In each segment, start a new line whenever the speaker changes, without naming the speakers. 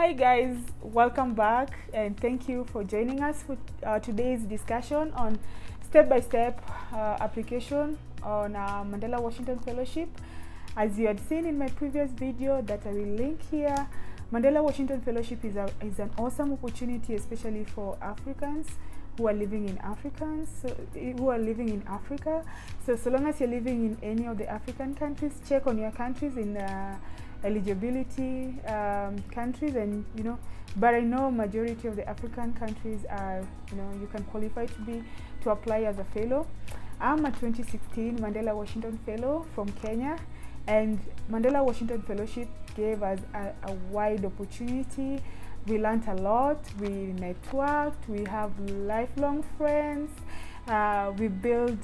Hi guys, welcome back and thank you for joining us for today's discussion on step-by-step application on Mandela Washington Fellowship. As you had seen in my previous video that I will link here, Mandela Washington Fellowship is an awesome opportunity, especially for Africans who are living in Africa. So long as you're living in any of the African countries, check on your countries in eligibility countries, and but I know majority of the African countries are, you can qualify to apply as a fellow. I'm a 2016 Mandela Washington Fellow from Kenya, and Mandela Washington Fellowship gave us a wide opportunity. We learned a lot, we networked, we have lifelong friends, we build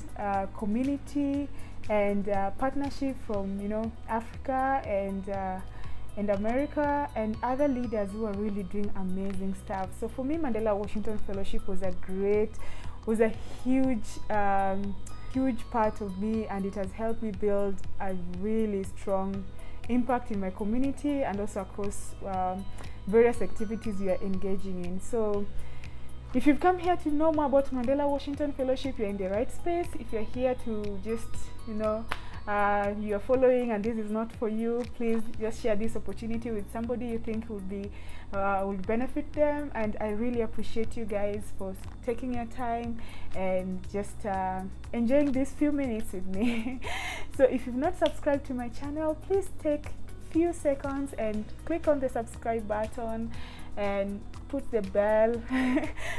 community and partnership from Africa and America and other leaders who are really doing amazing stuff. So for me, Mandela Washington Fellowship was a huge part of me, and it has helped me build a really strong impact in my community and also across various activities we are engaging in. So if you've come here to know more about Mandela Washington Fellowship, you're in the right space. If you're here to just, you're following and this is not for you, please just share this opportunity with somebody you think will benefit them. And I really appreciate you guys for taking your time and just enjoying these few minutes with me. So if you've not subscribed to my channel, please take few seconds and click on the subscribe button and put the bell.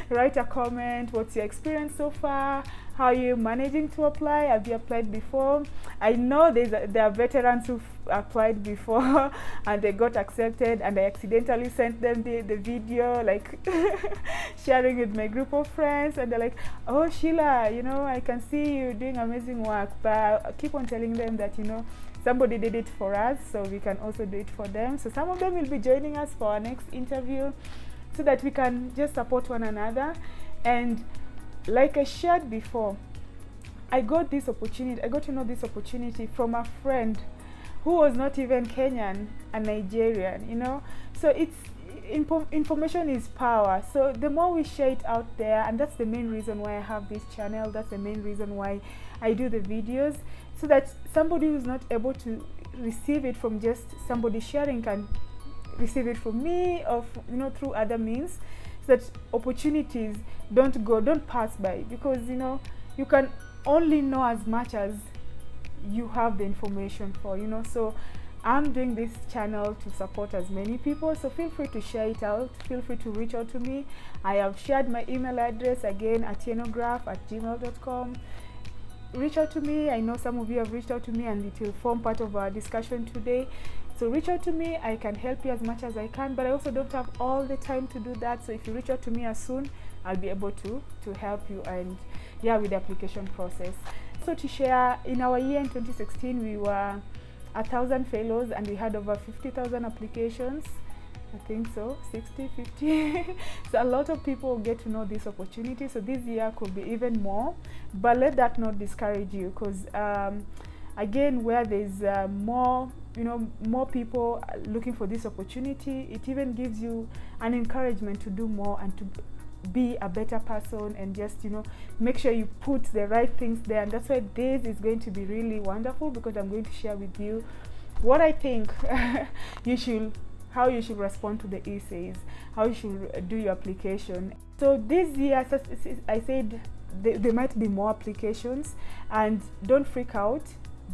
Write a comment. What's your experience so far? How are you managing to apply? Have you applied before? I know there are veterans who've applied before and they got accepted, and I accidentally sent them the video, like sharing with my group of friends, and they're like, oh Sheila, I can see you doing amazing work. But I keep on telling them that somebody did it for us, so we can also do it for them. So some of them will be joining us for our next interview so that we can just support one another. And like I shared before, I got to know this opportunity from a friend who was not even Kenyan, a Nigerian, So it's information is power. So the more we share it out there, and that's the main reason why I have this channel, that's the main reason why I do the videos, so that somebody who's not able to receive it from just somebody sharing can receive it from me or through other means, so that opportunities don't pass by, because you can only know as much as you have the information for. So I'm doing this channel to support as many people, so feel free to share it out, feel free to reach out to me. I have shared my email address again, atienograph@gmail.com. Reach out to me. I know some of you have reached out to me, and it will form part of our discussion today. So reach out to me. I can help you as much as I can, but I also don't have all the time to do that. So if you reach out to me as soon, I'll be able to help you and with the application process. So to share, in our year in 2016, we were 1,000 fellows and we had over 50,000 applications. I think so, 60, 50. So a lot of people get to know this opportunity. So this year could be even more, but let that not discourage you, because again, where there's more people looking for this opportunity, it even gives you an encouragement to do more and to be a better person, and just make sure you put the right things there. And that's why this is going to be really wonderful, because I'm going to share with you what I think how you should respond to the essays, how you should do your application. So this year, I said there might be more applications, and don't freak out.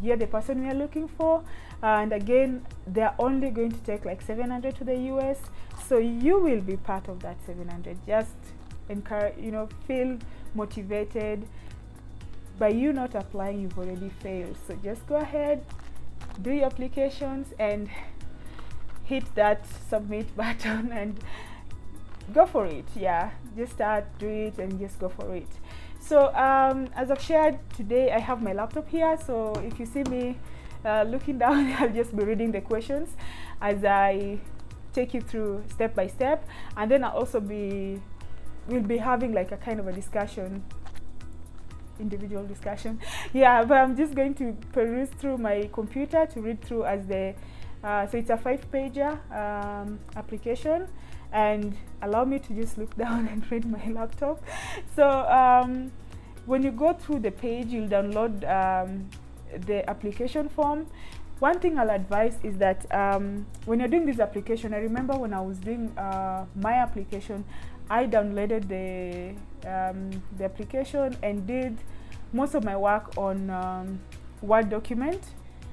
You're the person we are looking for, and again, they're only going to take like 700 to the US, so you will be part of that 700. Just encourage, feel motivated. By you not applying, you've already failed. So just go ahead, do your applications, and hit that submit button and go for it. Just start, do it, and just go for it. So as I've shared today, I have my laptop here, so if you see me looking down, I'll just be reading the questions as I take you through step by step, and then I'll also we'll be having like a kind of a discussion, individual discussion. But I'm just going to peruse through my computer to read through as the So it's a 5-pager application, and allow me to just look down and read my laptop. So when you go through the page, you'll download the application form. One thing I'll advise is that when you're doing this application, I remember when I was doing my application, I downloaded the application and did most of my work on Word document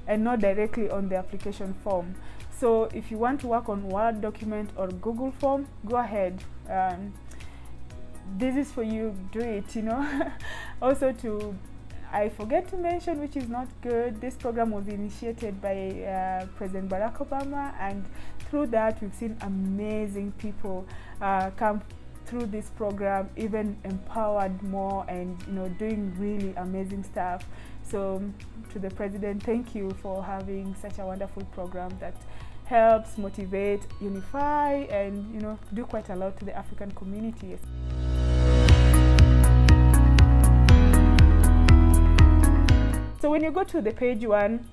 and not directly on the application form. So if you want to work on Word document or Google form, go ahead. This is for you, do it, you know. Also, I forget to mention, which is not good, this program was initiated by President Barack Obama, and through that we've seen amazing people come through this program, even empowered more and, you know, doing really amazing stuff. So to the President, thank you for having such a wonderful program that helps motivate, unify, and, you know, do quite a lot to the African community. So when you go to the page 1,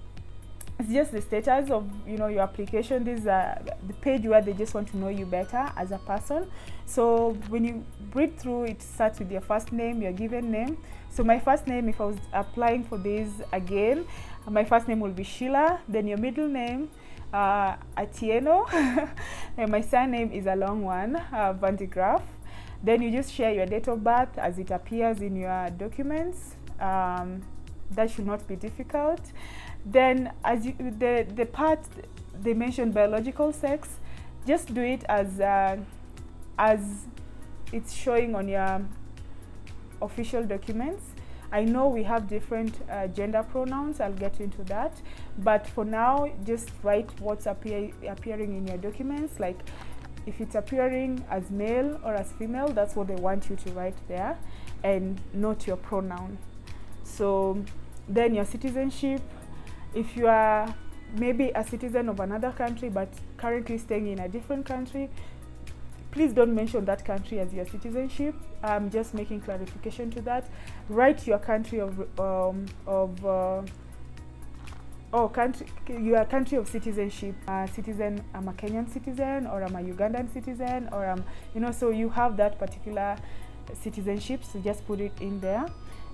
it's just the status of, you know, your application. This is the page where they just want to know you better as a person. So when you read through, it starts with your first name, your given name. So my first name, if I was applying for this again, my first name will be Sheila. Then your middle name, Atieno. And my surname is a long one, Van de Graaf. Then you just share your date of birth as it appears in your documents. That should not be difficult. Then as the part they mentioned biological sex, just do it as it's showing on your official documents. I know we have different gender pronouns, I'll get into that, but for now just write what's appearing in your documents. Like if it's appearing as male or as female, that's what they want you to write there, and note your pronoun. So then your citizenship, if you are maybe a citizen of another country but currently staying in a different country, please don't mention that country as your citizenship. I'm just making clarification to that. Write your country your country of citizenship. Citizen, I'm a Kenyan citizen, or I'm a Ugandan citizen, or I'm, you know, so you have that particular citizenship, so just put it in there.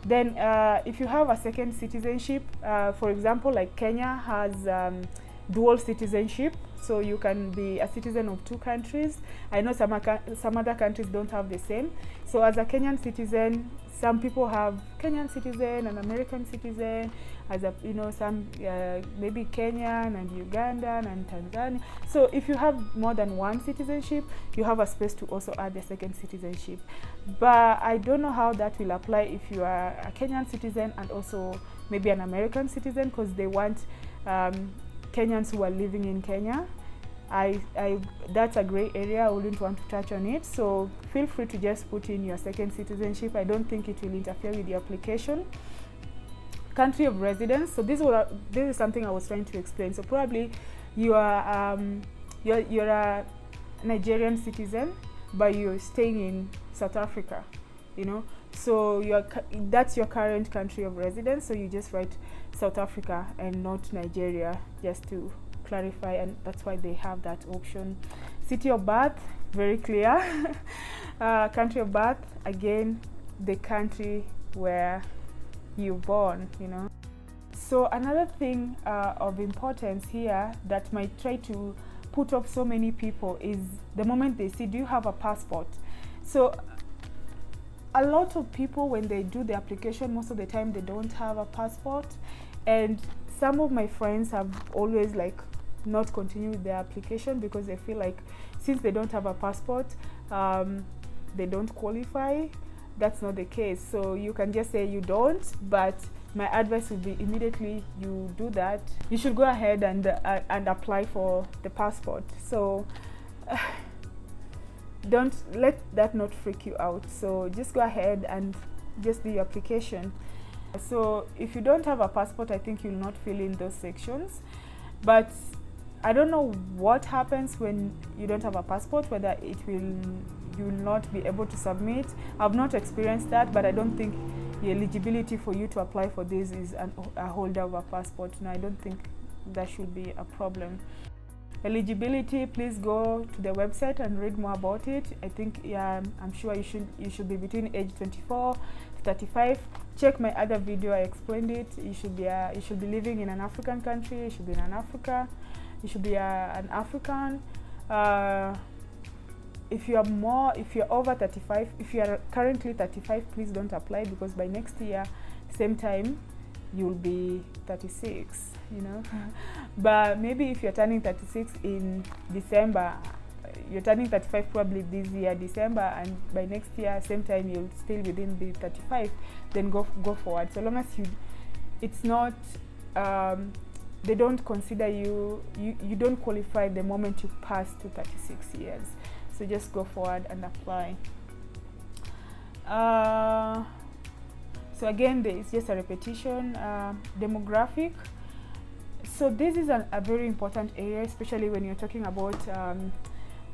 Then if you have a second citizenship, for example, like Kenya has dual citizenship, so you can be a citizen of 2 countries. I know some other countries don't have the same. So as a Kenyan citizen, some people have Kenyan citizen and American citizen, as a, you know, some maybe Kenyan and Ugandan and Tanzania. So if you have more than one citizenship, you have a space to also add the second citizenship. But I don't know how that will apply if you are a Kenyan citizen and also maybe an American citizen, because they want Kenyans who are living in Kenya. That's a gray area. I wouldn't want to touch on it, so feel free to just put in your second citizenship. I don't think it will interfere with the application. Country of residence, so this is something I was trying to explain. So probably you are you're a Nigerian citizen, but you're staying in South Africa, you know, so that's your current country of residence, so you just write South Africa and not Nigeria, just to clarify, and that's why they have that option. City of birth, very clear. Country of birth, again, the country where you're born, you know. So another thing of importance here that might try to put off so many people is the moment they see, do you have a passport? So a lot of people, when they do the application, most of the time they don't have a passport, and some of my friends have always like not continue with their application because they feel like since they don't have a passport, they don't qualify. That's not the case. So you can just say you don't, but my advice would be immediately you do that, you should go ahead and apply for the passport. So don't let that not freak you out. So just go ahead and just do your application. So if you don't have a passport, I think you'll not fill in those sections. But I don't know what happens when you don't have a passport, whether you will not be able to submit. I've not experienced that, but I don't think the eligibility for you to apply for this is a holder of a passport. No, I don't think that should be a problem. Eligibility, please go to the website and read more about it. I think, I'm sure you should be between age 24 to 35. Check my other video, I explained it. You should be living in an African country, you should be in Africa, you should be an African. If you're over 35, if you are currently 35, please don't apply, because by next year, same time, you'll be 36, you know. But maybe if you're turning 36 in December, you're turning 35 probably this year, December, and by next year, same time, you'll still within the 35, then go forward. So long as it's not, they don't consider you don't qualify the moment you pass to 36 years. So just go forward and apply. So again, it's just a repetition. Demographic. So this is a very important area, especially when you're talking about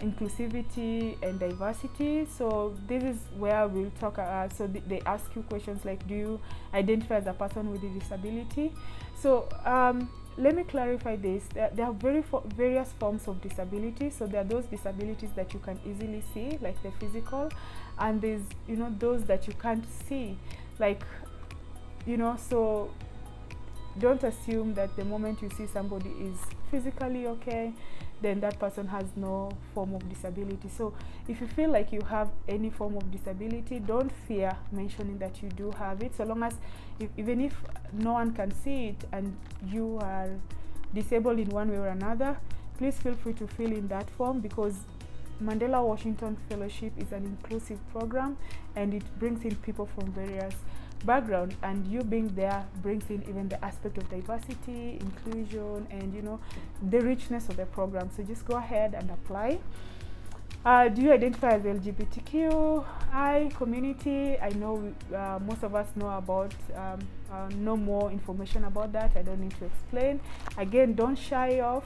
inclusivity and diversity. So this is where we'll talk. So they ask you questions like, do you identify as a person with a disability? So let me clarify this. There are various forms of disability. So there are those disabilities that you can easily see, like the physical, and there's, you know, those that you can't see, like, you know. So don't assume that the moment you see somebody is physically okay, then that person has no form of disability. So if you feel like you have any form of disability, don't fear mentioning that you do have it, so long as, even if no one can see it and you are disabled in one way or another, please feel free to fill in that form, because Mandela Washington Fellowship is an inclusive program, and it brings in people from various background, and you being there brings in even the aspect of diversity, inclusion, and, you know, the richness of the program. So just go ahead and apply. Do you identify as LGBTQI community? I know most of us know more information about that. I don't need to explain. Again, don't shy off.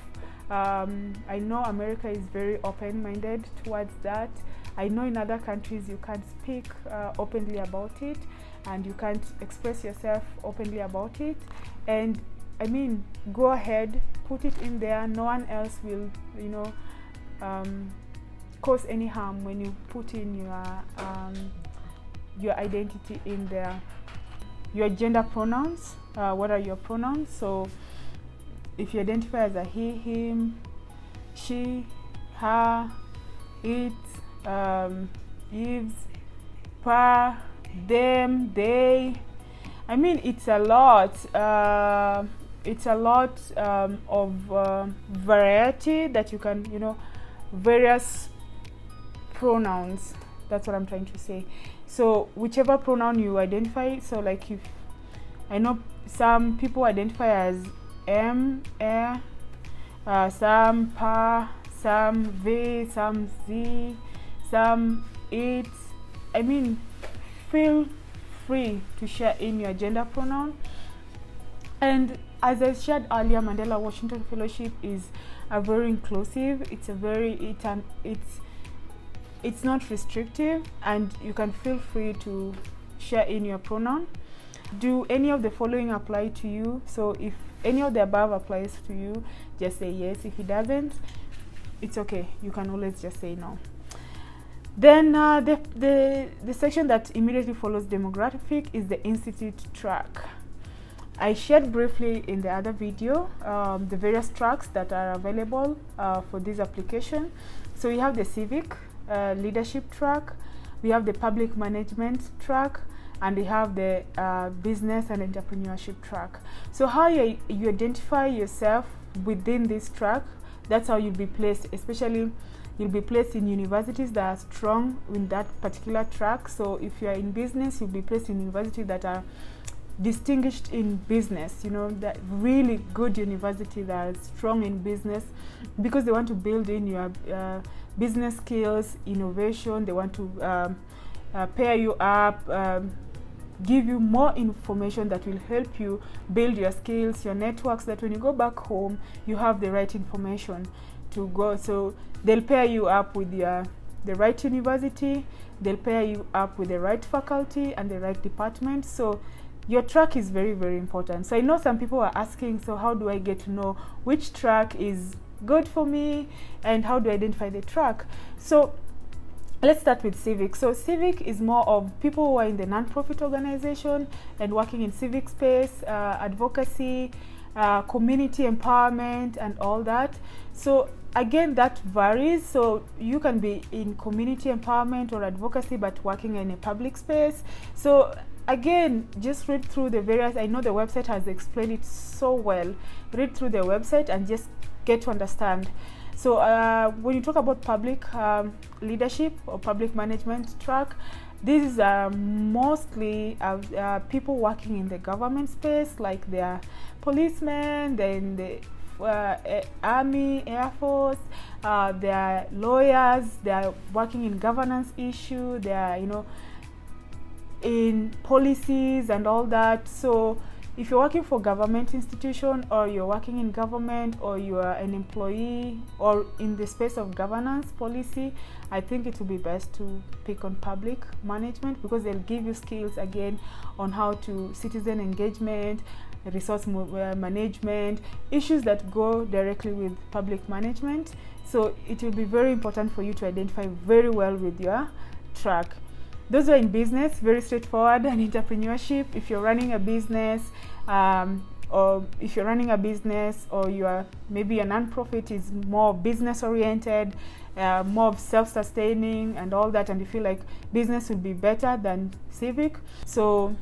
I know America is very open-minded towards that. I know in other countries you can't speak openly about it, and you can't express yourself openly about it. And I mean, go ahead, put it in there. No one else will, you know, cause any harm when you put in your identity in there. Your gender pronouns, what are your pronouns? So if you identify as a he, him, she, her, it, Eves, her, them, they. I mean, it's a lot. It's a lot of variety that you can, you know, various pronouns. That's what I'm trying to say. So whichever pronoun you identify. So like, if I know some people identify as M, some pa, some V, some Z, some it. I mean, feel free to share in your gender pronoun. And as I shared earlier, Mandela Washington Fellowship is a very inclusive. It's a very it's not restrictive, and you can feel free to share in your pronoun. Do any of the following apply to you? So if any of the above applies to you, just say yes. If it doesn't, it's okay. You can always just say no. Then the section that immediately follows demographic is the institute track. I shared briefly in the other video the various tracks that are available for this application. So we have the civic leadership track, we have the public management track, and we have the business and entrepreneurship track. So how you identify yourself within this track, that's how you'll be placed. Especially, you'll be placed in universities that are strong in that particular track. So if you are in business, you'll be placed in universities that are distinguished in business, you know, that really good university that are strong in business, because they want to build in your business skills, innovation. They want to pair you up, give you more information that will help you build your skills, your networks, that when you go back home, you have the right information to go. So they'll pair you up with the right university, they'll pair you up with the right faculty and the right department. So your track is very, very important. So I know some people are asking, so how do I get to know which track is good for me, and how do I identify the track? So let's start with civic. So civic is more of people who are in the non-profit organization and working in civic space, advocacy, community empowerment, and all that. So again, that varies. So you can be in community empowerment or advocacy but working in a public space. So again, just read through the various, I know the website has explained it so well. Read through the website and just get to understand. So when you talk about public leadership or public management track, these are mostly people working in the government space, like they are policemen, then the Army, Air Force, they are lawyers, they are working in governance issue, they are, you know, in policies and all that. So if you're working for government institution, or you're working in government, or you are an employee, or in the space of governance policy, I think it will be best to pick on public management, because they'll give you skills again on how to citizen engagement, resource management, issues that go directly with public management. So it will be very important for you to identify very well with your track. Those are in business, very straightforward, and entrepreneurship. If you're running a business, or if you're running a business, or you are maybe a non-profit, is more business oriented, more of self-sustaining and all that, and you feel like business would be better than civic. So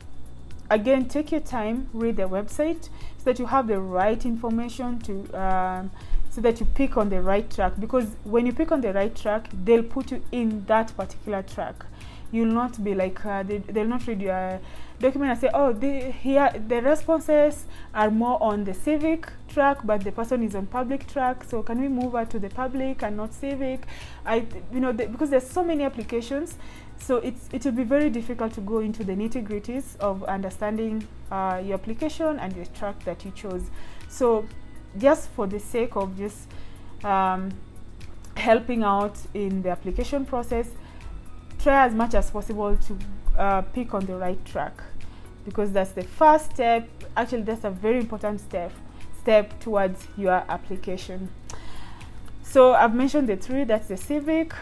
again, take your time, read the website so that you have the right information to so that you pick on the right track, because when you pick on the right track, they'll put you in that particular track. You'll not be like, they'll not read your document and say, oh, the responses are more on the civic track, but the person is on public track, so can we move her to the public and not civic? Because there's so many applications, so it will be very difficult to go into the nitty-gritties of understanding your application and your track that you chose. So just for the sake of just helping out in the application process, try as much as possible to pick on the right track, because that's the first step. Actually, that's a very important step towards your application. So I've mentioned the three, that's the civic,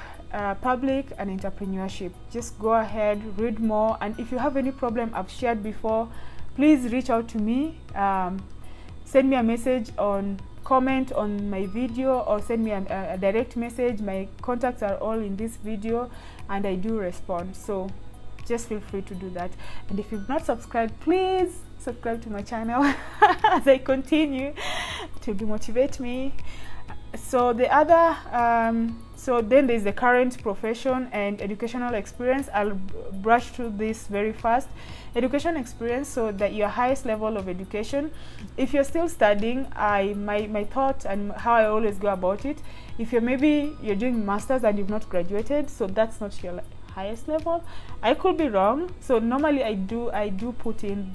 public, and entrepreneurship. Just go ahead, read more, and if you have any problem I've shared before, please reach out to me. Send me a message on comment on my video, or send me a direct message. My contacts are all in this video and I do respond, so just feel free to do that. And if you've not subscribed, please subscribe to my channel as I continue to motivate me. So the other so then there's the current profession and educational experience. I'll brush through this very fast. Education experience, so that your highest level of education. If you're still studying, my thought and how I always go about it, if you're doing masters and you've not graduated, so that's not your highest level. I could be wrong. So normally I do put in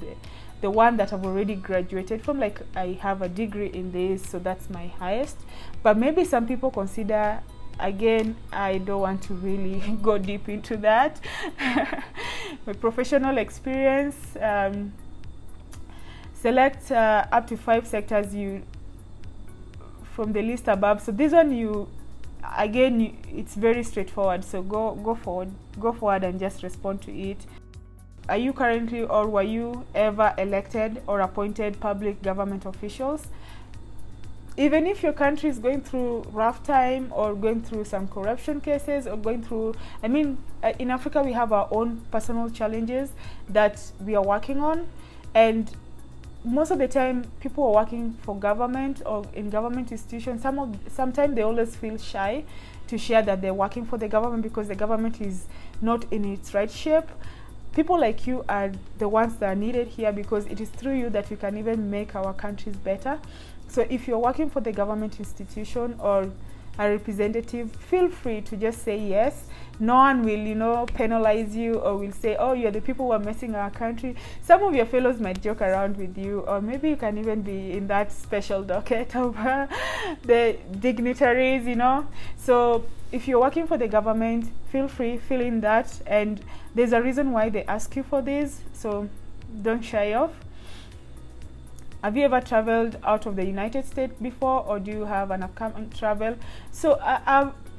the one that I've already graduated from, like I have a degree in this, so that's my highest. But maybe some people consider, again, I don't want to really go deep into that. My professional experience, select up to 5 sectors from the list above. So this one it's very straightforward, so go forward and just respond to it. Are you currently, or were you ever elected or appointed public government officials? Even if your country is going through rough time, or going through some corruption cases, or going through, in Africa we have our own personal challenges that we are working on, and most of the time people are working for government or in government institutions. Sometimes they always feel shy to share that they're working for the government, because the government is not in its right shape. People like you are the ones that are needed here, because it is through you that we can even make our countries better. So if you're working for the government institution or a representative, feel free to just say yes. No one will, penalize you, or will say, oh, you're the people who are messing our country. Some of your fellows might joke around with you, or maybe you can even be in that special docket of the dignitaries, So if you're working for the government, feel free, fill in that. And there's a reason why they ask you for this, so don't shy off. have you ever traveled out of the United States before, or do you have an upcoming travel? So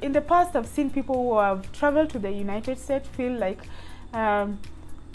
in the past, I've seen people who have traveled to the United States feel like,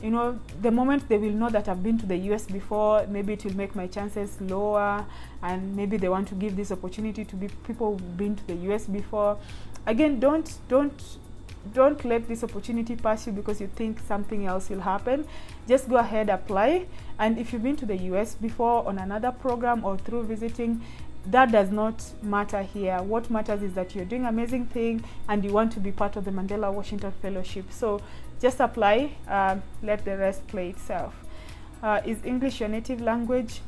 you know, the moment they will know that I've been to the US before, maybe it will make my chances lower, and maybe they want to give this opportunity to people who've been to the US before. Again, don't let this opportunity pass you because you think something else will happen. Just go ahead, apply. And if you've been to the US before on another program or through visiting, that does not matter here. What matters is that you're doing amazing thing and you want to be part of the Mandela Washington Fellowship. So just apply, let the rest play itself. Is English your native language?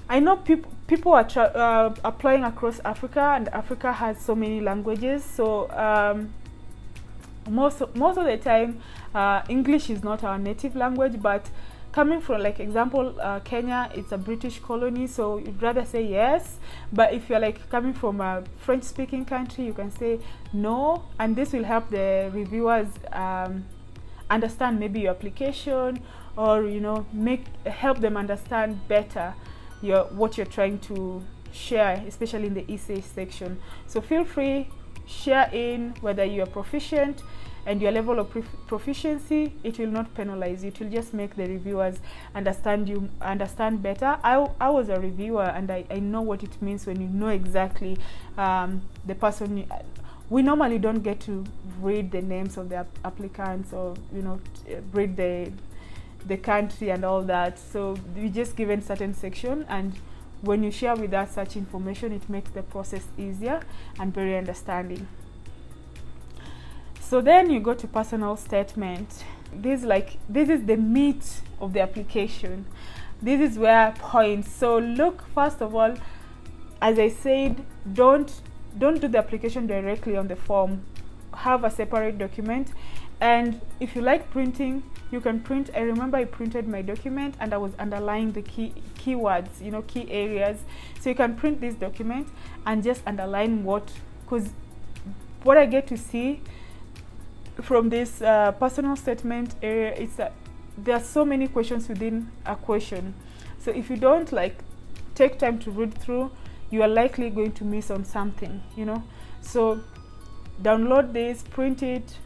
I know people are applying across Africa, and Africa has so many languages. So most of the time, English is not our native language, but coming from, like, example, Kenya, it's a British colony, so you'd rather say yes. But if you're like coming from a French speaking country, you can say no, and this will help the reviewers understand maybe your application, or, you know, help them understand better what you're trying to share, especially in the essay section. So feel free, share in whether you are proficient and your level of proficiency. It will not penalize you, it will just make the reviewers understand better. I was a reviewer, and I know what it means when you know exactly the person. We normally don't get to read the names of the applicants, or, you know, read the country and all that. So we just given certain section, and when you share with us such information, it makes the process easier and very understanding. So then you go to personal statement. This is the meat of the application. This is where points. So look, first of all, as I said, don't do the application directly on the form. Have a separate document, and if you like printing, you can print. I remember I printed my document and I was underlining the keywords, you know, key areas. So you can print this document and just underline because what I get to see from this personal statement area is that there are so many questions within a question. So if you don't take time to read through, you are likely going to miss on something, you know. So download this, print it,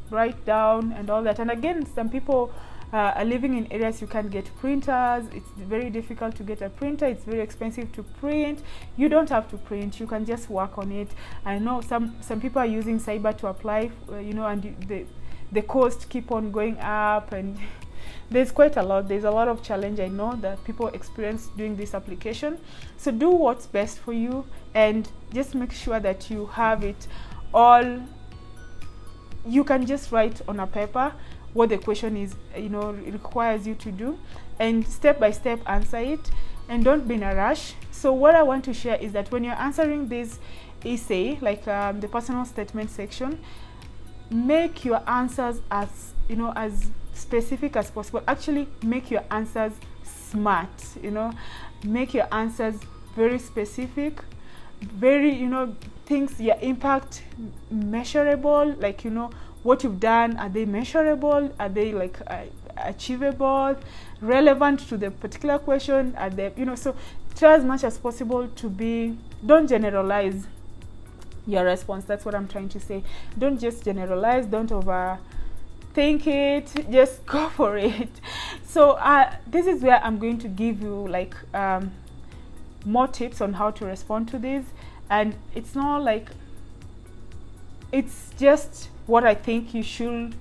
write down and all that. And again, some people are living in areas you can't get printers. It's very difficult to get a printer. It's very expensive to print. You don't have to print. You can just work on it. I know some people are using cyber to apply, you know, and the cost keep on going up, and there's quite a lot. There's a lot of challenge, I know, that people experience doing this application. So do what's best for you, and just make sure that you have it all. You can just write on a paper what the question is, you know, requires you to do, and step by step answer it, and don't be in a rush. So what I want to share is that when you're answering this essay, like the personal statement section, make your answers as, you know, as specific as possible. Actually, make your answers smart, you know, make your answers very specific, very, you know, things, your impact measurable, like, you know, what you've done, are they measurable, are they achievable, relevant to the particular question, are they, you know. So try as much as possible to be, don't generalize your response. That's what I'm trying to say. Don't just generalize, don't overthink it, just go for it. So this is where I'm going to give you more tips on how to respond to this, and it's not like, it's just what I think you should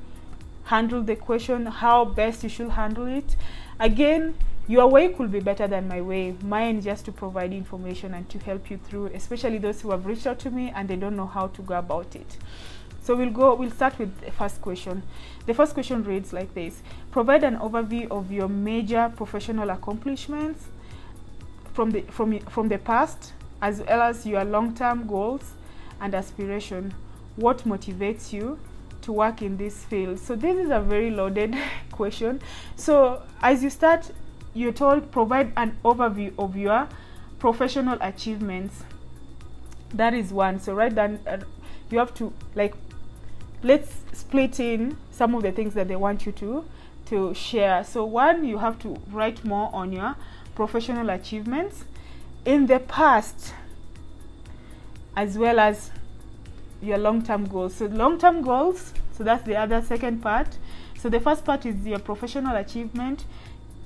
handle the question, how best you should handle it. Again, your way could be better than my way. Mine just to provide information and to help you through, especially those who have reached out to me and they don't know how to go about it. So we'll start with the first question. The first question reads like this: provide an overview of your major professional accomplishments from the past, as well as your long-term goals and aspiration. What motivates you to work in this field? So this is a very loaded question. So as you start, you're told provide an overview of your professional achievements. That is one. So write down, you have to, let's split in some of the things that they want you to share. So one, you have to write more on your professional achievements in the past, as well as your long-term goals. So long-term goals, so that's the other second part. So the first part is your professional achievement,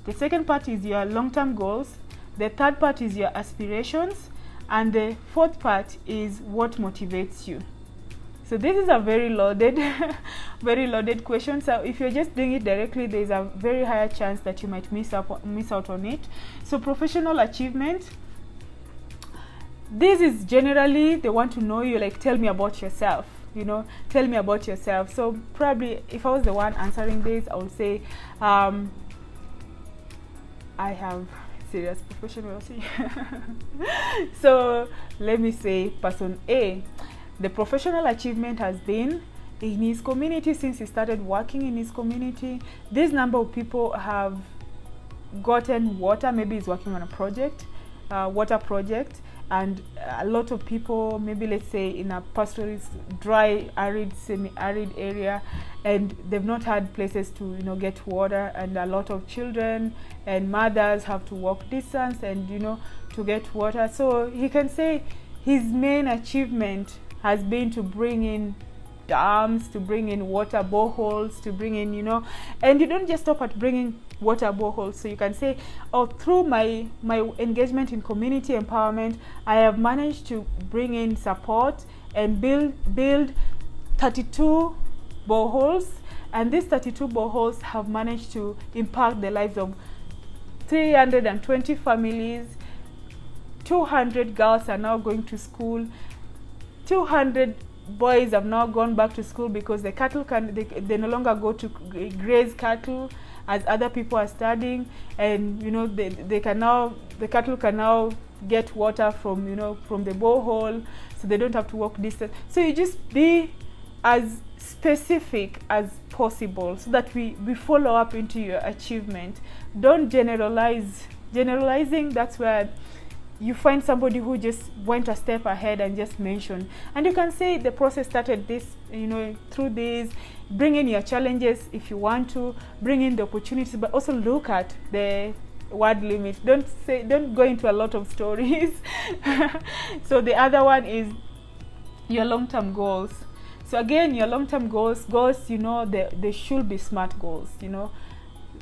the second part is your long-term goals, the third part is your aspirations, and the fourth part is what motivates you. So this is a very loaded very loaded question. So if you're just doing it directly, there's a very high chance that you might miss out on it. So professional achievement, this is generally they want to know you, like, tell me about yourself, you know, tell me about yourself. So probably if I was the one answering this, I would say I have serious professional so let me say person A, the professional achievement has been in his community since he started working in his community. This number of people have gotten water. Maybe he's working on a project, water project, and a lot of people, maybe let's say in a pastoralist, dry, arid, semi-arid area, and they've not had places to, you know, get water, and a lot of children and mothers have to walk distance and, you know, to get water. So he can say his main achievement has been to bring in dams, to bring in water boreholes, to bring in, you know, and you don't just stop at bringing water boreholes. So you can say, oh, through my engagement in community empowerment, I have managed to bring in support and build 32 boreholes, and these 32 boreholes have managed to impact the lives of 320 families. 200 girls are now going to school. 200 boys have now gone back to school because the cattle they no longer go to graze cattle as other people are studying, and, you know, they can now, the cattle can now get water from, you know, from the borehole, so they don't have to walk distance. So you just be as specific as possible so that we follow up into your achievement. Don't generalize. Generalizing, that's where you find somebody who just went a step ahead and just mentioned. And you can say the process started this, you know, through this. Bring in your challenges if you want to, bring in the opportunities, but also look at the word limit. Don't go into a lot of stories. So the other one is your long-term goals. So again, your long-term goals, you know, they should be SMART goals, you know.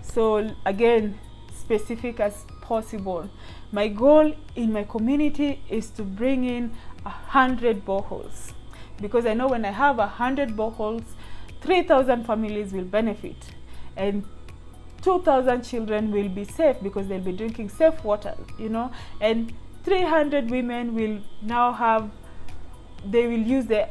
So again, specific as possible. My goal in my community is to bring in 100 boreholes, because I know when I have 100 boreholes, 3,000 families will benefit, and 2,000 children will be safe because they'll be drinking safe water, you know, and 300 women will now have, they will use the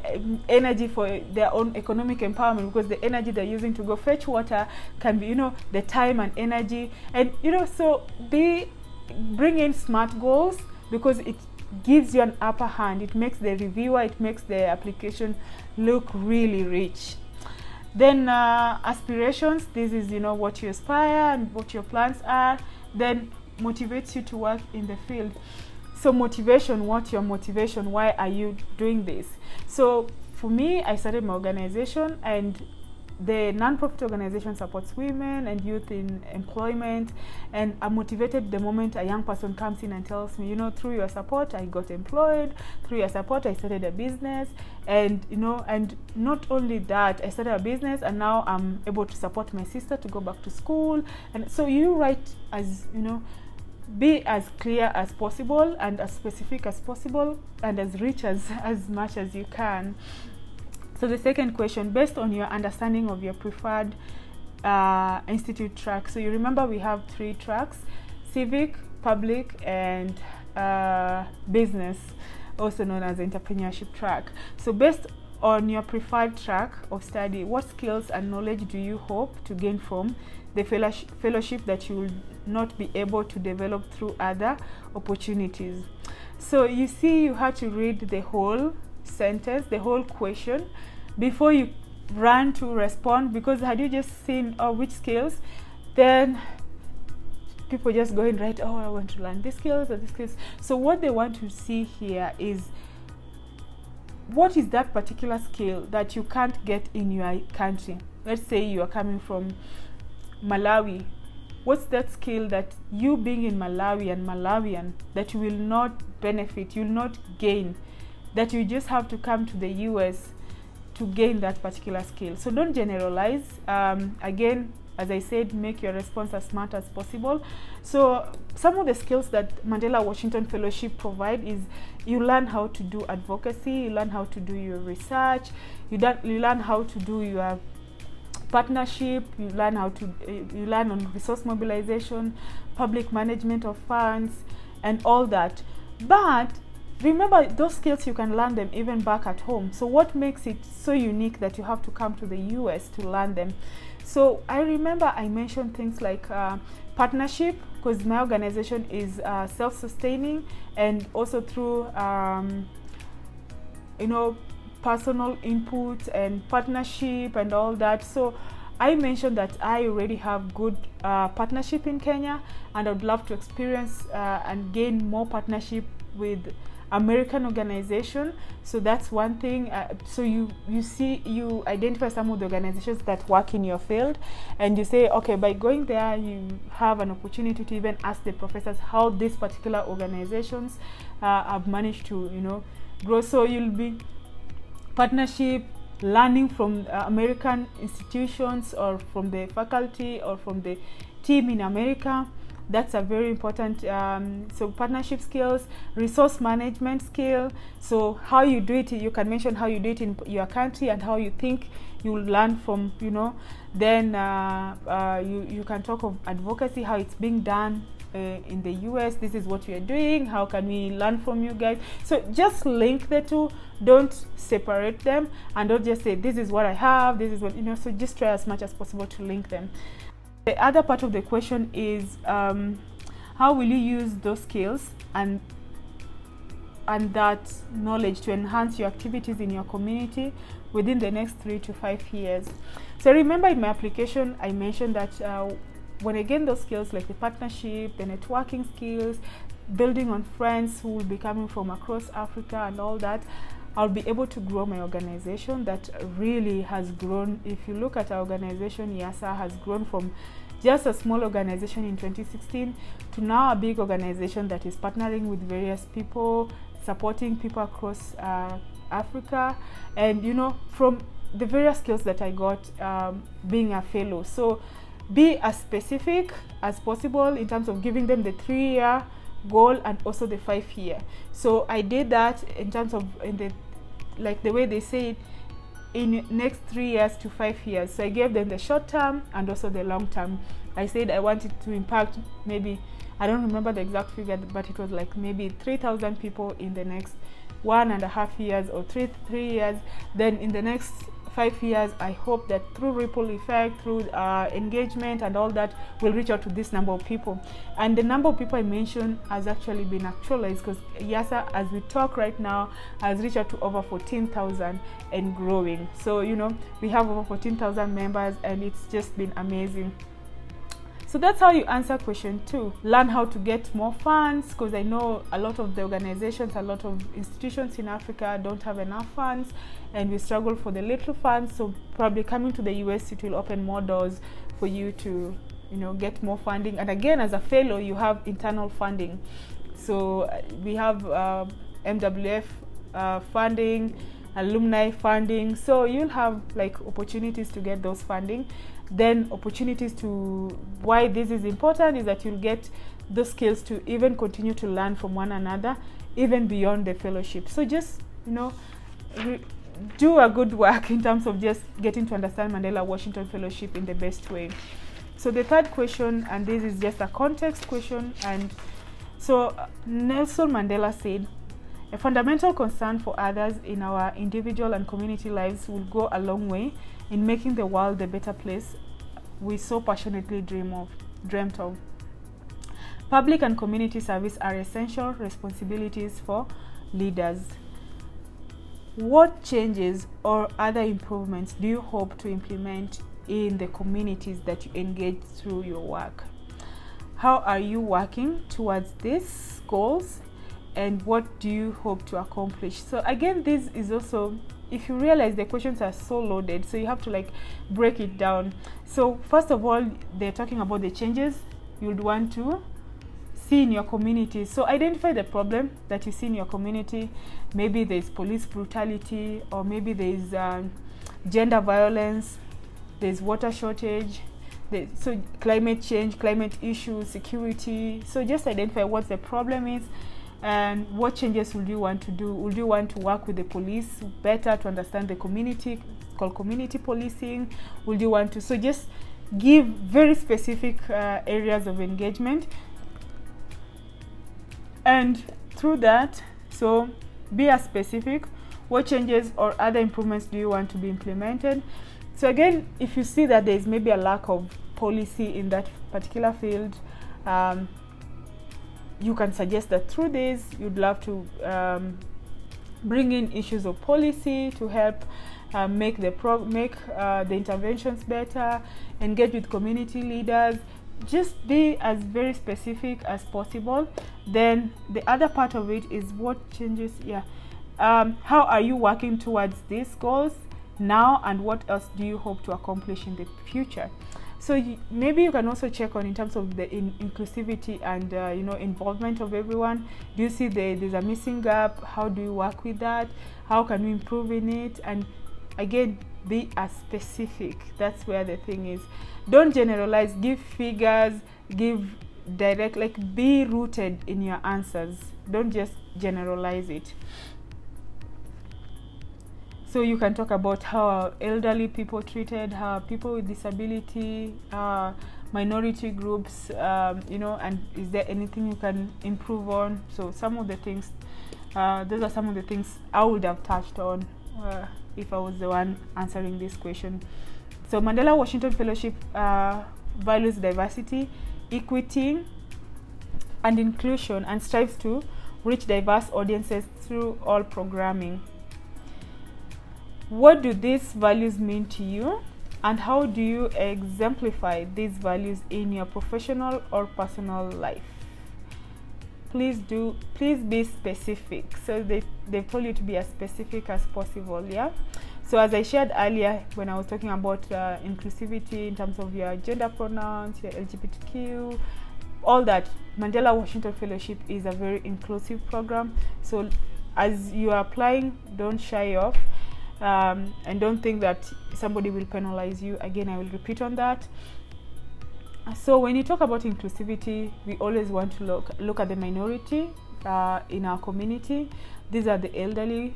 energy for their own economic empowerment, because the energy they're using to go fetch water can be, you know, the time and energy. And, you know, so bring in SMART goals, because it gives you an upper hand. It makes the reviewer, it makes the application look really rich. Then aspirations, this is, you know, what you aspire and what your plans are. Then motivates you to work in the field. So motivation, what's your motivation? Why are you doing this? So for me, I started my organization, and the non-profit organization supports women and youth in employment, and I'm motivated the moment a young person comes in and tells me, you know, through your support I got employed, through your support I started a business, and, you know, and not only that, I started a business and now I'm able to support my sister to go back to school. And so you write, as you know, be as clear as possible and as specific as possible and as rich as much as you can. So the second question, based on your understanding of your preferred institute track. So you remember we have 3 tracks: civic, public, and business, also known as entrepreneurship track. So based on your preferred track of study, what skills and knowledge do you hope to gain from the fellowship that you will not be able to develop through other opportunities? So you see, you had to read the whole sentence, the whole question, before you run to respond, because had you just seen, oh, which skills, then people just go and write, oh, I want to learn these skills or these skills. So what they want to see here is, what is that particular skill that you can't get in your country? Let's say you are coming from Malawi. what's that skill that you being in Malawi and Malawian that you will not benefit, you will not gain, that you just have to come to the US to gain that particular skill. So don't generalize. Again, as I said, make your response as smart as possible. So some of the skills that Mandela Washington Fellowship provide is you learn how to do advocacy, you learn how to do your research, you learn how to do your partnership, you learn on resource mobilization, public management of funds, and all that. But remember, those skills you can learn them even back at home. So what makes it so unique that you have to come to the US to learn them? So I remember I mentioned things like partnership, because my organization is self-sustaining, and also through personal input and partnership and all that. So I mentioned that I already have good partnership in Kenya, and I would love to experience and gain more partnership with American organization. So that's one thing. So you identify some of the organizations that work in your field, and you say, okay, by going there you have an opportunity to even ask the professors how these particular organizations have managed to grow. So you'll be partnership, learning from American institutions or from the faculty or from the team in America. That's a very important, so partnership skills, resource management skill. So how you do it, you can mention how you do it in your country and how you think you will learn from, then you can talk of advocacy, how it's being done in the US. This is what we are doing, how can we learn from you guys? So just link the two, don't separate them, and don't just say this is what I have, this is what, so just try as much as possible to link them. The other part of the question is how will you use those skills and that knowledge to enhance your activities in your community within the next 3 to 5 years. So remember, in my application I mentioned that when I gain those skills like the partnership, the networking skills, building on friends who will be coming from across Africa and all that, I'll be able to grow my organization that really has grown. If you look at our organization, YASA has grown from just a small organization in 2016 to now a big organization that is partnering with various people, supporting people across Africa, and from the various skills that I got being a fellow. So be as specific as possible in terms of giving them the 3-year goal and also the 5-year. So I did that in terms of the way they say it, in next 3 years to 5 years. So I gave them the short term and also the long term. I said I wanted to impact, maybe, I don't remember the exact figure, but it was like maybe 3,000 people in the next 1.5 years or 3 years. Then in the next 5 years, I hope that through ripple effect, through engagement and all that, we'll reach out to this number of people. And the number of people I mentioned has actually been actualized, because YASA, as we talk right now, has reached out to over 14,000 and growing. So we have over 14,000 members, and it's just been amazing. So that's how you answer question 2. Learn how to get more funds, because I know a lot of the organizations, a lot of institutions in Africa don't have enough funds, and we struggle for the little funds. So probably coming to the US, it will open more doors for you to get more funding. And again, as a fellow, you have internal funding. So we have MWF funding, alumni funding. So you'll have opportunities to get those funding. Then opportunities to, why this is important is that you'll get the skills to even continue to learn from one another, even beyond the fellowship. So just do a good work in terms of just getting to understand Mandela Washington Fellowship in the best way. So the third question, and this is just a context question, and so Nelson Mandela said, a fundamental concern for others in our individual and community lives will go a long way in making the world the better place we so passionately dreamt of. Public and community service are essential responsibilities for leaders. What changes or other improvements do you hope to implement in the communities that you engage through your work? How are you working towards these goals, and what do you hope to accomplish? So again, this is also, if you realize the questions are so loaded, so you have to break it down. So first of all, they're talking about the changes you'd want to see in your community. So identify the problem that you see in your community. Maybe there's police brutality, or maybe there's gender violence, there's water shortage, so climate change, climate issues, security. So just identify what the problem is and what changes would you want to do. Would you want to work with the police better to understand the community, called community policing? Would you want to, so just give very specific areas of engagement, and through that, so be as specific. What changes or other improvements do you want to be implemented? So again, if you see that there is maybe a lack of policy in that particular field, you can suggest that through this you'd love to bring in issues of policy to help make the interventions better, engage with community leaders. Just be as very specific as possible. Then the other part of it is what changes, how are you working towards these goals now, and what else do you hope to accomplish in the future? So maybe you can also check on in terms of the inclusivity and involvement of everyone. Do you see there's a missing gap? How do you work with that? How can we improve in it? And again, be as specific. That's where the thing is. Don't generalize. Give figures. Give direct. Like, be rooted in your answers. Don't just generalize it. So you can talk about how elderly people treated, how people with disability, minority groups, and is there anything you can improve on? So some of the things, those are some of the things I would have touched on if I was the one answering this question. So Mandela Washington Fellowship values diversity, equity, and inclusion, and strives to reach diverse audiences through all programming. What do these values mean to you, and how do you exemplify these values in your professional or personal life? Please be specific. So they've told you to be as specific as possible. So as I shared earlier when I was talking about inclusivity in terms of your gender pronouns, your LGBTQ, all that, Mandela Washington Fellowship is a very inclusive program. So as you are applying, don't shy off. And don't think that somebody will penalize you. Again, I will repeat on that. So when you talk about inclusivity, we always want to look at the minority in our community. These are the elderly.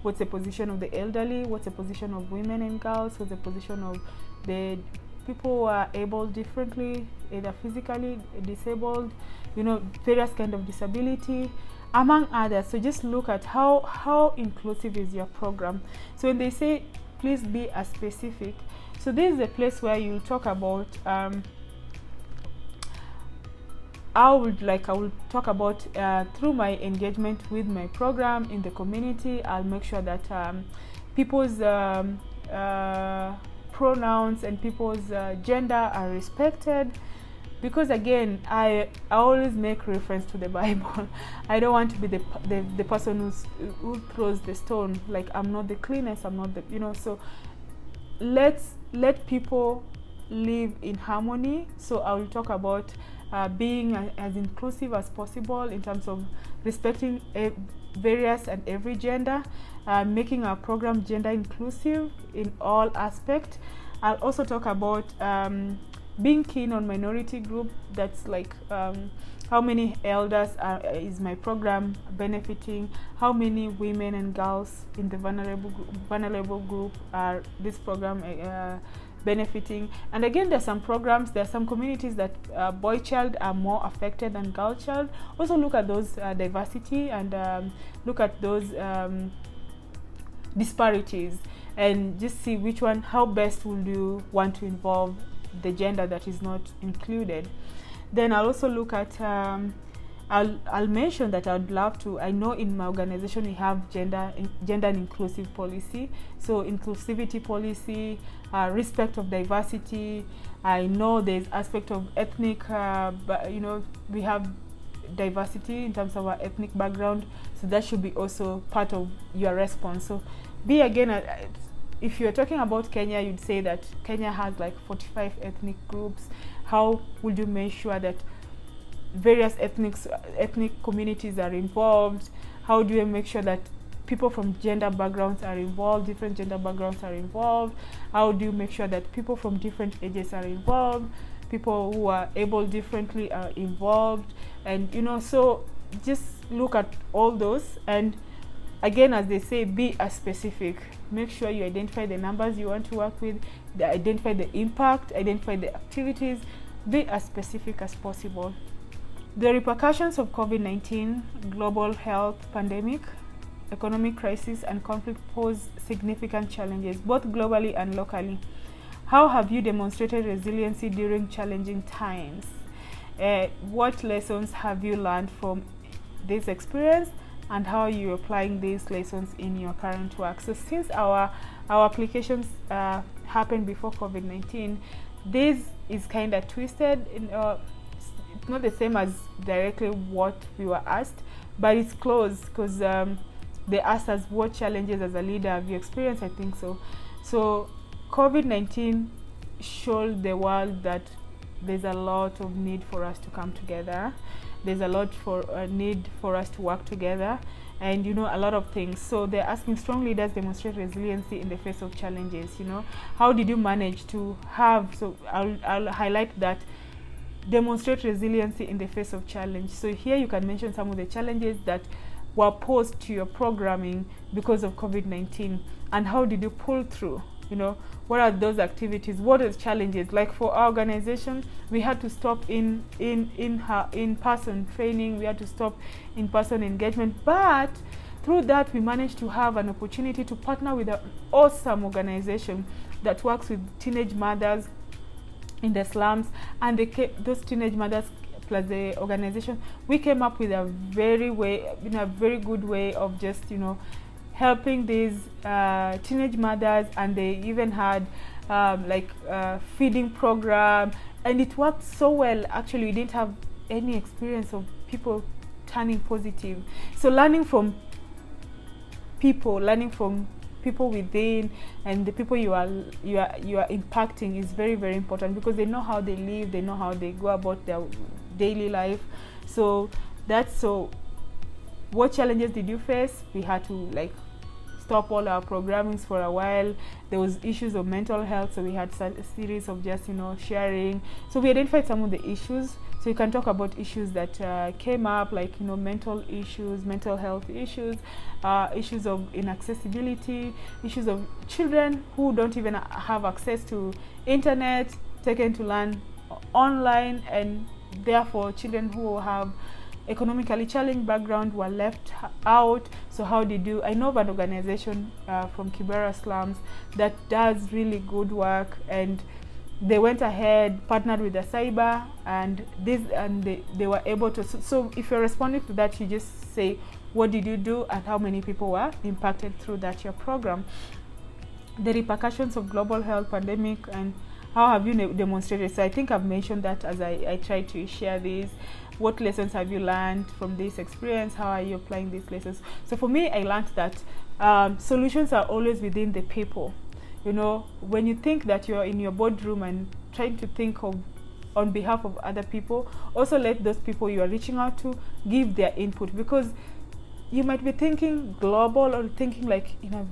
What's the position of the elderly? What's the position of women and girls? What's the position of the people who are able differently, either physically disabled, various kind of disability, among others. So just look at how inclusive is your program. So when they say please be as specific, so this is a place where you'll talk about I will talk about through my engagement with my program in the community. I'll make sure that people's pronouns and people's gender are respected. Because again, I always make reference to the Bible. I don't want to be the person who throws the stone. Like, I'm not the cleanest, I'm not the, so let people live in harmony. So I will talk about being as inclusive as possible in terms of respecting various and every gender, making our program gender inclusive in all aspects. I'll also talk about being keen on minority group. That's like how many elders is my program benefiting, how many women and girls in the vulnerable group are this program benefiting. And again, there are some communities that boy child are more affected than girl child. Also look at those diversity and look at those disparities, and just see which one, how best will you want to involve the gender that is not included. Then I'll also look at I'll mention that I'd love to, I know in my organization we have gender and inclusive policy, so inclusivity policy, respect of diversity. I know there's aspect of ethnic but we have diversity in terms of our ethnic background, so that should be also part of your response. So be again if you're talking about Kenya, you'd say that Kenya has like 45 ethnic groups. How would you make sure that various ethnic communities are involved? How do you make sure that people from gender backgrounds are involved, different gender backgrounds are involved? How do you make sure that people from different ages are involved, people who are able differently are involved? And so just look at all those, and again, as they say, be as specific. Make sure you identify the numbers you want to work with, identify the impact, identify the activities. Be as specific as possible. The repercussions of COVID-19, global health pandemic, economic crisis, and conflict pose significant challenges, both globally and locally. How have you demonstrated resiliency during challenging times? What lessons have you learned from this experience, and how are you applying these lessons in your current work? So since our applications happened before COVID-19, this is kind of twisted. It's not the same as directly what we were asked, but it's close, because they asked us what challenges as a leader have you experienced. I think so COVID-19 showed the world that there's a lot of need for us to come together. There's a lot need for us to work together, and a lot of things. So they're asking, strong leaders demonstrate resiliency in the face of challenges. How did you manage to have? So I'll highlight that. Demonstrate resiliency in the face of challenge. So here you can mention some of the challenges that were posed to your programming because of COVID-19, and how did you pull through? What are those activities? What are the challenges? Like for our organization, we had to stop in-person training. We had to stop in-person engagement. But through that, we managed to have an opportunity to partner with an awesome organization that works with teenage mothers in the slums, and those teenage mothers plus the organization, we came up with a very good way of just helping these teenage mothers, and they even had feeding program, and it worked so well. Actually, we didn't have any experience of people turning positive. So learning from people within, and the people you are impacting is very, very important, because they know how they live, they know how they go about their daily life. So what challenges did you face? We had to stop all our programmings for a while. There was issues of mental health, so we had a series of just sharing. So we identified some of the issues. So you can talk about issues that came up, like mental issues, mental health issues, issues of inaccessibility, issues of children who don't even have access to internet, taken to learn online, and therefore children who have economically challenged background were left out. So how did you? I know of an organization from Kibera slums that does really good work, and they went ahead, partnered with the cyber, and they were able to. So if you're responding to that, you just say, what did you do, and how many people were impacted through that your program? The repercussions of global health pandemic, and how have you demonstrated? So I think I've mentioned that as I try to share this. What lessons have you learned from this experience? How are you applying these lessons? So for me, I learned that solutions are always within the people. When you think that you're in your boardroom and trying to think of on behalf of other people, also let those people you are reaching out to give their input, because you might be thinking global or thinking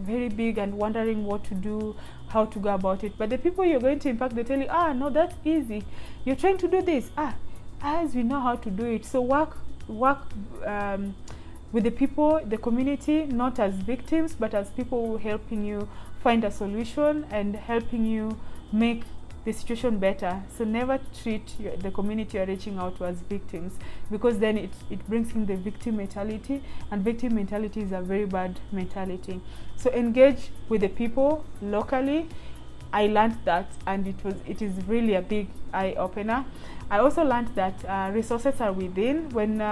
very big and wondering what to do, how to go about it. But the people you're going to impact, they tell you, no, that's easy. You're trying to do this. As we know how to do it. So work with the people, the community, not as victims, but as people helping you find a solution and helping you make the situation better. So never treat the community you're reaching out to as victims, because then it brings in the victim mentality, and victim mentality is a very bad mentality. So engage with the people locally. I learned that, and it is really a big eye opener. I also learned that resources are within. When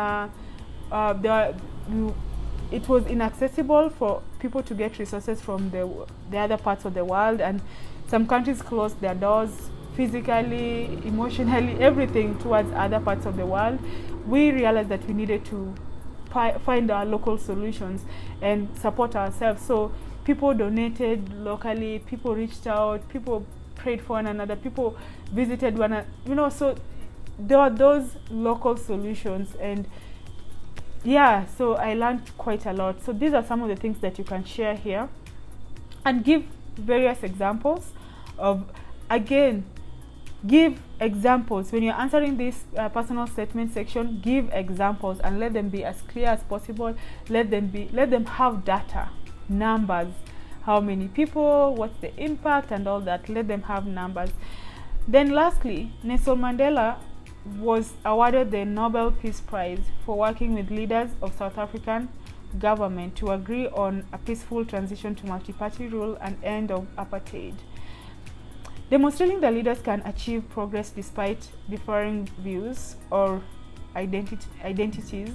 it was inaccessible for people to get resources from the other parts of the world, and some countries closed their doors physically, emotionally, everything towards other parts of the world. We realized that we needed to find our local solutions and support ourselves. So people donated locally, people reached out, people prayed for one another, people visited one another, you know, so there are those local solutions. And yeah, so I learned quite a lot. So these are some of the things that you can share here, and give various examples of, again, give examples when you're answering this personal statement section. Give examples and let them be as clear as possible. Let them have data, numbers, how many people, what's the impact and all that. Let them have numbers. Then lastly, Nelson Mandela was awarded the Nobel Peace Prize for working with leaders of South African government to agree on a peaceful transition to multi-party rule and end of apartheid, demonstrating that leaders can achieve progress despite differing views or identities.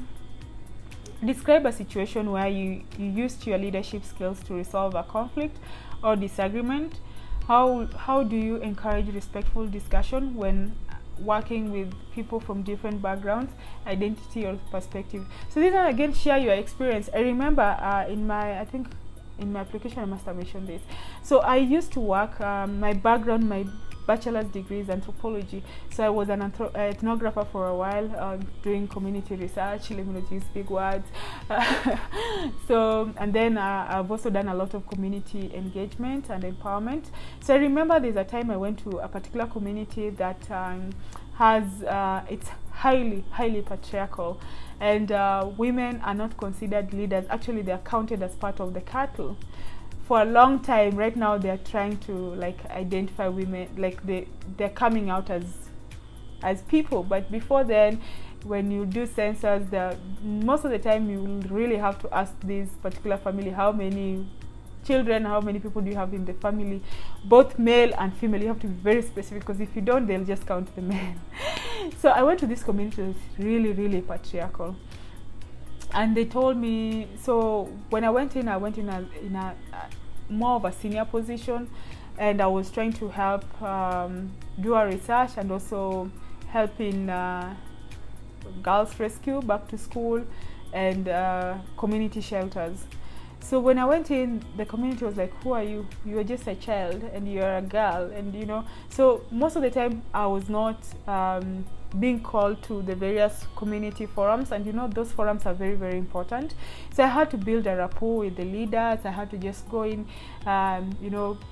Describe a situation where you used your leadership skills to resolve a conflict or disagreement. How do you encourage respectful discussion when working with people from different backgrounds, identity or perspective? So these are, again, share your experience. I remember in my application I must have mentioned this. So I used to work, my background, my bachelor's degree is anthropology, so I was an ethnographer for a while, doing community research. Let me not use big words. So, and then I've also done a lot of community engagement and empowerment. So I remember there's a time I went to a particular community that has it's highly patriarchal, and women are not considered leaders. Actually, they are counted as part of the cattle. For a long time, right now they are trying to like identify women, like they're coming out as people. But before then, when you do census, most of the time you will really have to ask this particular family how many children, how many people do you have in the family, both male and female. You have to be very specific, because if you don't, they'll just count the men. So I went to this community that was really patriarchal, and they told me, so when I went in a more of a senior position, and I was trying to help do a research and also help in girls rescue, back to school, and community shelters. So when I went in, the community was like, who are you? You are just a child and you're a girl, and you know. So most of the time I was not being called to the various community forums, and you know, those forums are very important. So I had to build a rapport with the leaders. I had to just go in,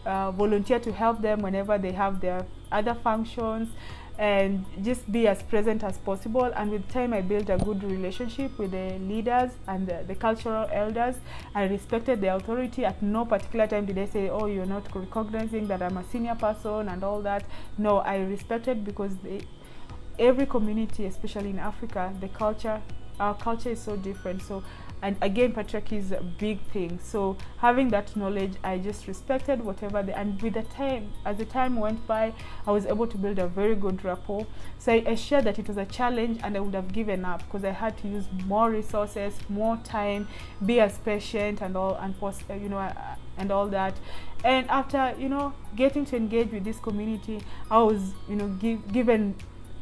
volunteer to help them whenever they have their other functions, and just be as present as possible. And with time, I built a good relationship with the leaders and the cultural elders. I respected the authority. At no particular time did I say, oh, you're not recognizing that I'm a senior person and all that. No, I respected, because every community, especially in Africa, our culture is so different. So, and again, patriarchy is a big thing. So having that knowledge, I just respected whatever and with the time, as the time went by, I was able to build a very good rapport. So I shared that it was a challenge, and I would have given up, because I had to use more resources, more time, be as patient and all, and and all that. And after, getting to engage with this community, I was, given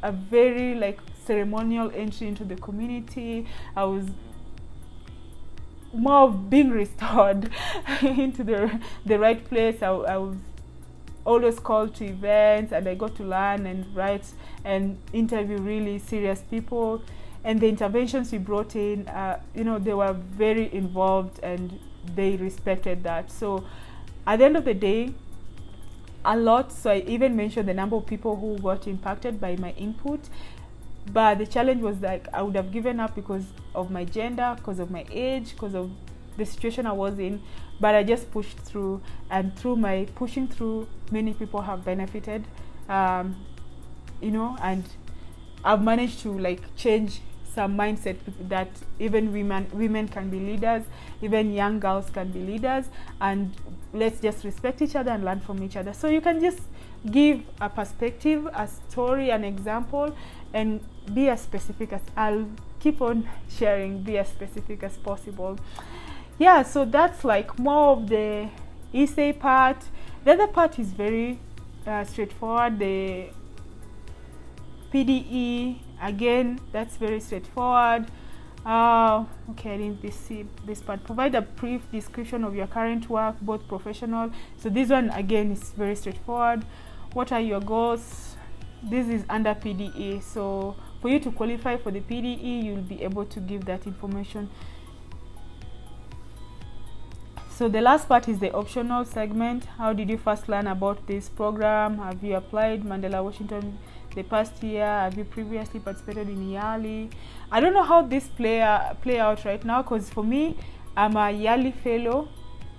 a very ceremonial entry into the community. I was more of being restored into the right place. I was always called to events, and I got to learn and write and interview really serious people. And the interventions we brought in, they were very involved, and they respected that. So at the end of the day, a lot. So I even mentioned the number of people who got impacted by my input. But the challenge was I would have given up because of my gender, because of my age, because of the situation I was in. But I just pushed through, and through my pushing through, many people have benefited, and I've managed to change some mindset that even women can be leaders, even young girls can be leaders, and let's just respect each other and learn from each other. So you can just give a perspective, a story, an example, and be as specific as I'll keep on sharing, be as specific as possible. Yeah, so that's more of the essay part. The other part is very straightforward. The PDE, again, that's very straightforward. Okay, I didn't see this part. Provide a brief description of your current work, both professional. So this one again is very straightforward. What are your goals? This is under PDE. So for you to qualify for the PDE, you'll be able to give that information. So the last part is the optional segment. How did you first learn about this program? Have you applied Mandela Washington the past year? Have you previously participated in YALI? I don't know how this play out right now, because for me, I'm a YALI fellow,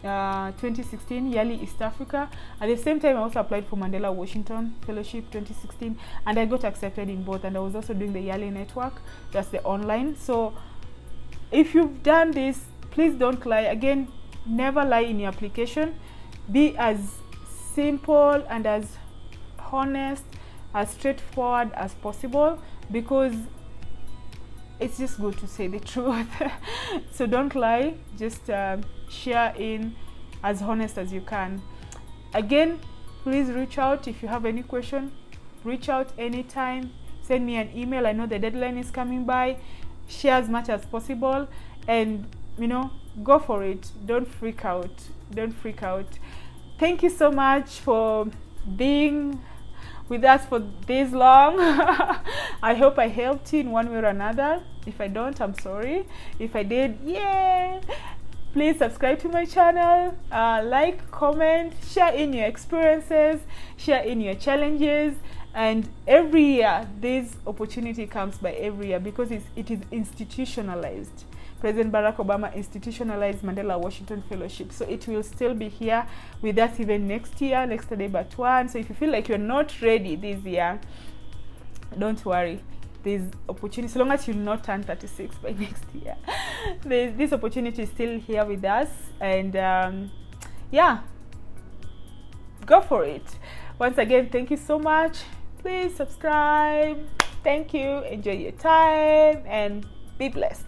2016, YALI East Africa. At the same time, I also applied for Mandela Washington Fellowship 2016, and I got accepted in both. And I was also doing the YALI network, that's the online. So if you've done this, please don't lie. Again, never lie in your application. Be as simple and as honest, as straightforward as possible, because it's just good to say the truth. So don't lie, just share in as honest as you can. Again, please reach out if you have any question. Reach out anytime, send me an email. I know the deadline is coming by. Share as much as possible, and go for it. Don't freak out. Don't freak out. Thank you so much for being with us for this long. I hope I helped you in one way or another. If I don't, I'm sorry. If I did, yeah. Please subscribe to my channel, like, comment, share in your experiences, share in your challenges. And every year, this opportunity comes by every year, because it is institutionalized. President Barack Obama institutionalized Mandela Washington Fellowship. So it will still be here with us even next year, next day but one. So if you feel like you're not ready this year, don't worry. There's opportunity, so long as you'll not turn 36 by next year. This opportunity is still here with us. And yeah, go for it. Once again, thank you so much. Please subscribe. Thank you. Enjoy your time and be blessed.